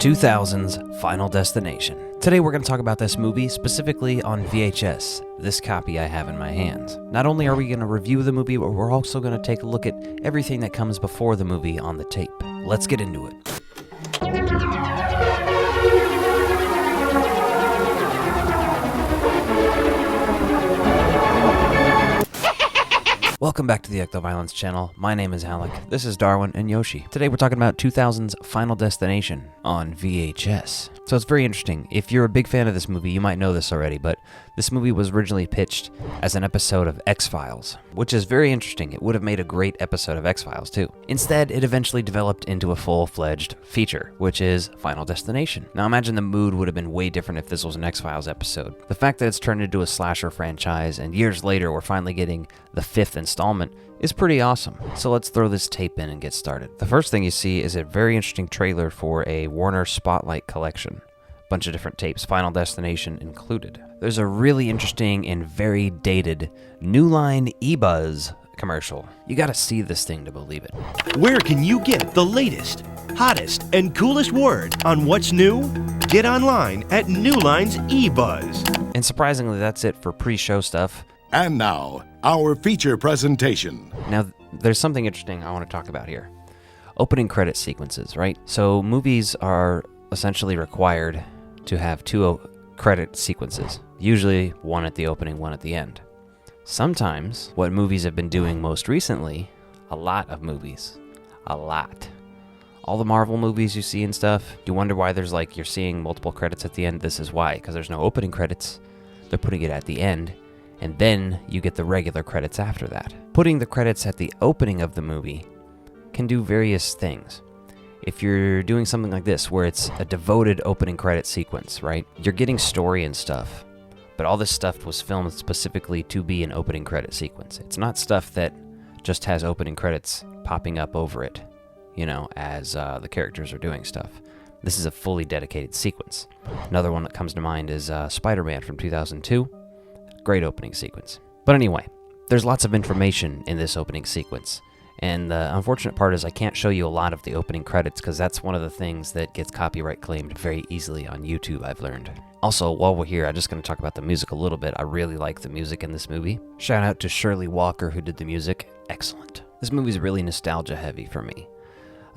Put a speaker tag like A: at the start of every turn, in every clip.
A: 2000's Final Destination. Today we're going to talk about this movie, specifically on VHS, this copy I have in my hands. Not only are we going to review the movie, but we're also going to take a look at everything that comes before the movie on the tape. Let's get into it. Welcome back to the Ecto Violence channel. My name is Alec. This is Darwin and Yoshi. Today we're talking about 2000's Final Destination on VHS. So it's very interesting. If you're a big fan of this movie, you might know this already, but this movie was originally pitched as an episode of X-Files, which is very interesting. It would have made a great episode of X-Files too. Instead, it eventually developed into a full-fledged feature, which is Final Destination. Now imagine the mood would have been way different if this was an X-Files episode. The fact that it's turned into a slasher franchise, and years later we're finally getting the 5th installment, is pretty awesome. So let's throw this tape in and get started. The first thing you see is a very interesting trailer for a Warner Spotlight collection. Bunch of different tapes, Final Destination included. There's a really interesting and very dated New Line eBuzz commercial. You gotta see this thing to believe it.
B: Where can you get the latest, hottest, and coolest word on what's new? Get online at New Line's eBuzz.
A: And surprisingly, that's it for pre-show stuff.
C: And now, our feature presentation.
A: Now, there's something interesting I want to talk about here. Opening credit sequences, right? So movies are essentially required to have two credit sequences, usually one at the opening, one at the end. Sometimes, what movies have been doing most recently, a lot of movies, all the Marvel movies you see and stuff, you wonder why there's you're seeing multiple credits at the end. This is why, because there's no opening credits. They're putting it at the end, and then you get the regular credits after that. Putting the credits at the opening of the movie can do various things. If you're doing something like this, where it's a devoted opening credit sequence, right? You're getting story and stuff, but all this stuff was filmed specifically to be an opening credit sequence. It's not stuff that just has opening credits popping up over it, as the characters are doing stuff. This is a fully dedicated sequence. Another one that comes to mind is Spider-Man from 2002. Great opening sequence. But anyway, there's lots of information in this opening sequence. And the unfortunate part is I can't show you a lot of the opening credits because that's one of the things that gets copyright claimed very easily on YouTube, I've learned. Also, while we're here, I'm just going to talk about the music a little bit. I really like the music in this movie. Shout out to Shirley Walker who did the music. Excellent. This movie's really nostalgia heavy for me.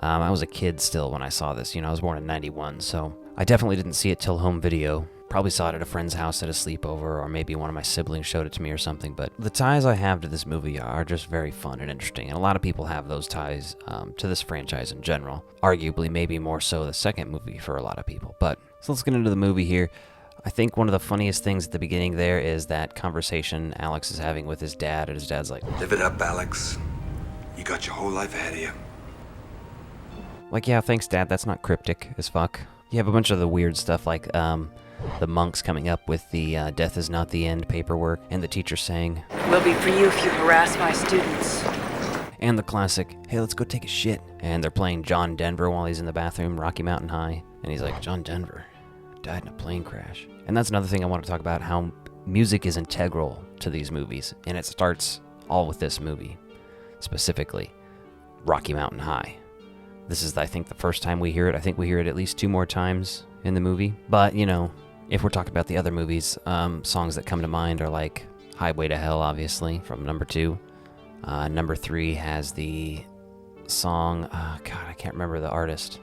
A: I was a kid still when I saw this. I was born in 91, so I definitely didn't see it till home video. Probably saw it at a friend's house at a sleepover, or maybe one of my siblings showed it to me or something, but the ties I have to this movie are just very fun and interesting, and a lot of people have those ties to this franchise in general. Arguably, maybe more so the second movie for a lot of people. But so let's get into the movie here. I think one of the funniest things at the beginning there is that conversation Alex is having with his dad, and his dad's like,
D: "Live it up, Alex. You got your whole life ahead of you."
A: Yeah, thanks, Dad, that's not cryptic as fuck. You have a bunch of the weird stuff like, the monks coming up with the death is not the end paperwork, and the teacher saying,
E: "Will be for you if you harass my students."
A: And the classic, "Hey, let's go take a shit." And they're playing John Denver while he's in the bathroom, Rocky Mountain High. And he's like, John Denver died in a plane crash. And that's another thing I want to talk about, how music is integral to these movies. And it starts all with this movie, specifically Rocky Mountain High. This is, I think, the first time we hear it. I think we hear it at least 2 more times in the movie. But, if we're talking about the other movies, songs that come to mind are like Highway to Hell, obviously, from number 2. Number 3 has the song, I can't remember the artist.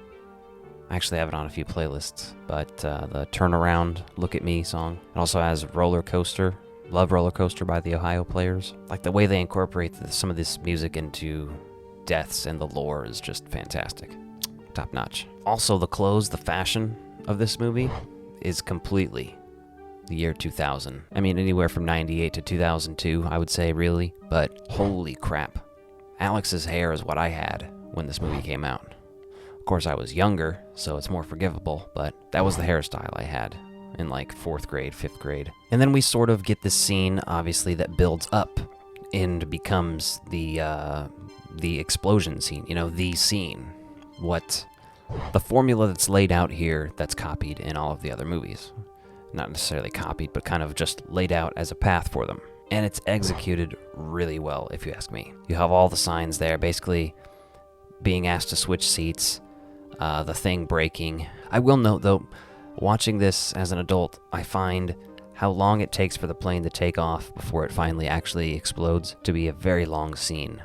A: I actually have it on a few playlists, but the Turnaround, Look at Me song. It also has Roller Coaster, Love Roller Coaster by the Ohio Players. The way they incorporate some of this music into deaths and the lore is just fantastic. Top notch. Also, the clothes, the fashion of this movie is completely the year 2000. I mean, anywhere from 98 to 2002, I would say, really. But holy crap. Alex's hair is what I had when this movie came out. Of course, I was younger, so it's more forgivable, but that was the hairstyle I had in 4th grade, 5th grade. And then we sort of get this scene, obviously, that builds up and becomes the explosion scene, the scene. What the formula that's laid out here that's copied in all of the other movies. Not necessarily copied, but kind of just laid out as a path for them. And it's executed really well, if you ask me. You have all the signs there, basically being asked to switch seats, the thing breaking. I will note, though, watching this as an adult, I find how long it takes for the plane to take off before it finally actually explodes to be a very long scene,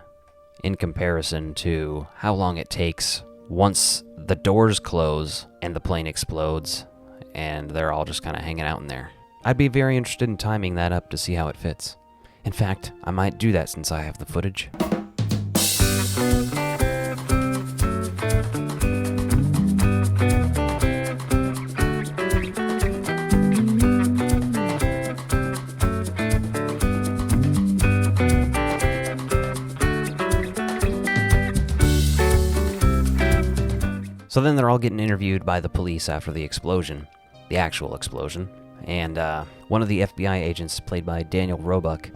A: in comparison to how long it takes once the doors close and the plane explodes and they're all just kind of hanging out in there. I'd be very interested in timing that up to see how it fits. In fact, I might do that since I have the footage. So then they're all getting interviewed by the police after the explosion, the actual explosion. And one of the FBI agents, played by Daniel Roebuck,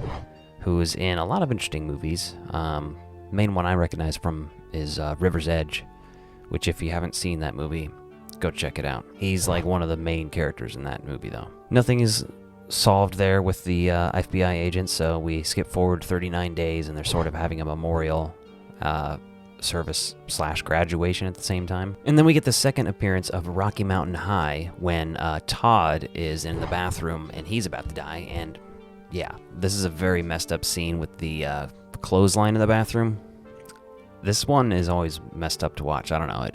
A: who is in a lot of interesting movies. Main one I recognize from is River's Edge, which if you haven't seen that movie, go check it out. He's like one of the main characters in that movie, though. Nothing is solved there with the FBI agents, so we skip forward 39 days, and they're sort of having a memorial service / graduation at the same time. And then we get the second appearance of Rocky Mountain High when Todd is in the bathroom and he's about to die. And yeah, this is a very messed up scene with the clothesline in the bathroom. This one is always messed up to watch. I don't know.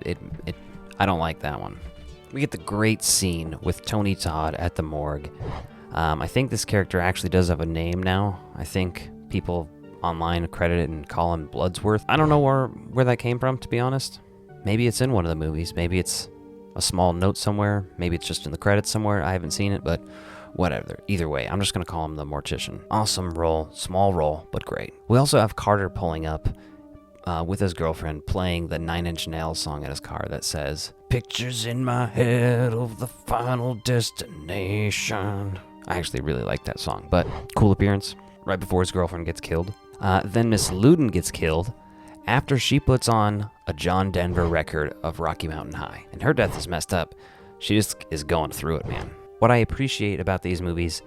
A: I don't like that one. We get the great scene with Tony Todd at the morgue. I think this character actually does have a name now. I think people online credit it and call him Bloodsworth. I don't know where that came from, to be honest. Maybe it's in one of the movies. Maybe it's a small note somewhere. Maybe it's just in the credits somewhere. I haven't seen it, but whatever. Either way, I'm just going to call him the Mortician. Awesome role. Small role, but great. We also have Carter pulling up with his girlfriend, playing the Nine Inch Nails song in his car that says, "Pictures in my head of the final destination." I actually really like that song, but cool appearance right before his girlfriend gets killed. Then Miss Luden gets killed after she puts on a John Denver record of Rocky Mountain High. And her death is messed up. She just is going through it, man. What I appreciate about these movies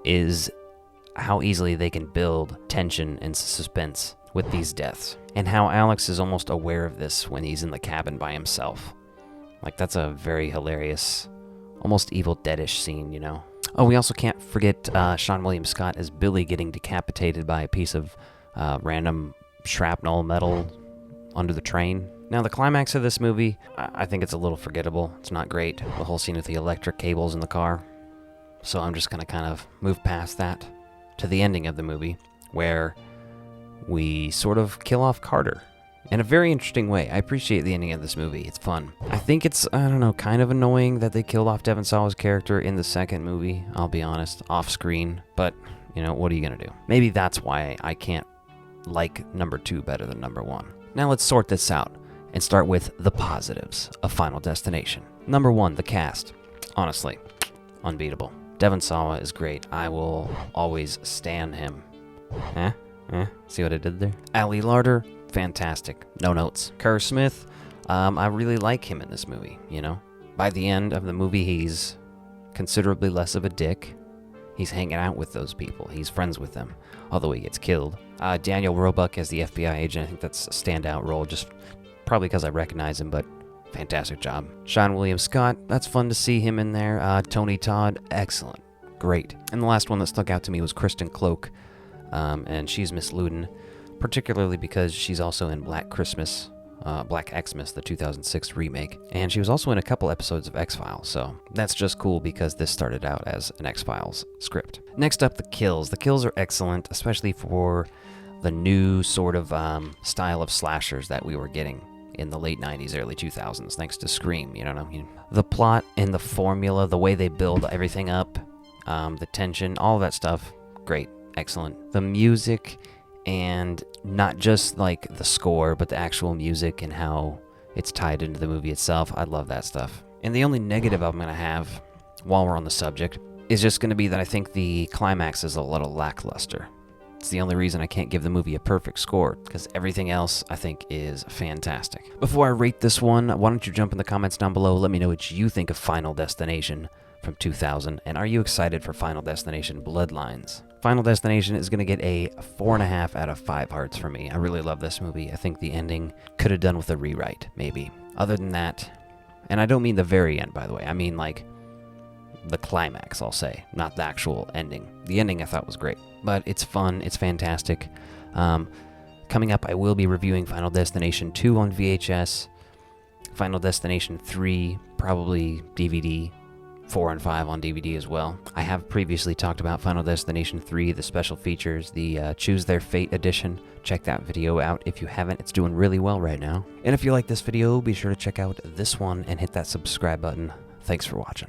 A: is how easily they can build tension and suspense with these deaths. And how Alex is almost aware of this when he's in the cabin by himself. Like, that's a very hilarious, almost Evil Dead-ish scene, you know? Oh, we also can't forget Sean William Scott as Billy getting decapitated by a piece of random shrapnel metal under the train. Now, the climax of this movie, I think it's a little forgettable. It's not great, the whole scene with the electric cables in the car. So I'm just going to kind of move past that to the ending of the movie, where we sort of kill off Carter in a very interesting way. I appreciate the ending of this movie. It's fun. I think it's, I don't know, kind of annoying that they killed off Devon Sawa's character in the second movie, I'll be honest, off screen. But, you know, what are you going to do? Maybe that's why I can't like number 2 better than number 1. Now let's sort this out and start with the positives of Final Destination. Number 1, the cast. Honestly, unbeatable. Devon Sawa is great. I will always stan him. See what I did there? Ali Larder, fantastic. No notes. Kerr Smith, I really like him in this movie, you know? By the end of the movie, he's considerably less of a dick. He's hanging out with those people. He's friends with them, although he gets killed. Daniel Roebuck as the FBI agent, I think that's a standout role, just probably because I recognize him, but fantastic job. Sean William Scott, that's fun to see him in there. Tony Todd, excellent. Great. And the last one that stuck out to me was Kristen Cloak, and she's Miss Luden, particularly because she's also in Black Xmas, the 2006 remake, and she was also in a couple episodes of X-Files, so that's just cool because this started out as an X-Files script. Next up, the kills. The kills are excellent, especially for the new sort of style of slashers that we were getting in the late 90s, early 2000s, thanks to Scream, you know what I mean? The plot and the formula, the way they build everything up, the tension, all that stuff, great, excellent. The music, and not just like the score, but the actual music and how it's tied into the movie itself. I love that stuff. And the only negative I'm going to have, while we're on the subject, is just going to be that I think the climax is a little lackluster. It's the only reason I can't give the movie a perfect score, because everything else I think is fantastic. Before I rate this one, why don't you jump in the comments down below, let me know what you think of Final Destination. from 2000? And are you excited for Final Destination Bloodlines? Final Destination is going to get a 4.5 out of 5 hearts for me. I really love this movie. I think the ending could have done with a rewrite, maybe. Other than that, and I don't mean the very end, by the way. I mean, like, the climax, I'll say, not the actual ending. The ending I thought was great, but it's fun. It's fantastic. Coming up, I will be reviewing Final Destination 2 on VHS, Final Destination 3, probably DVD, 4 and 5 on DVD as well. I have previously talked about Final Destination 3, the special features, the Choose Their Fate edition. Check that video out if you haven't. It's doing really well right now. And if you like this video, be sure to check out this one and hit that subscribe button. Thanks for watching.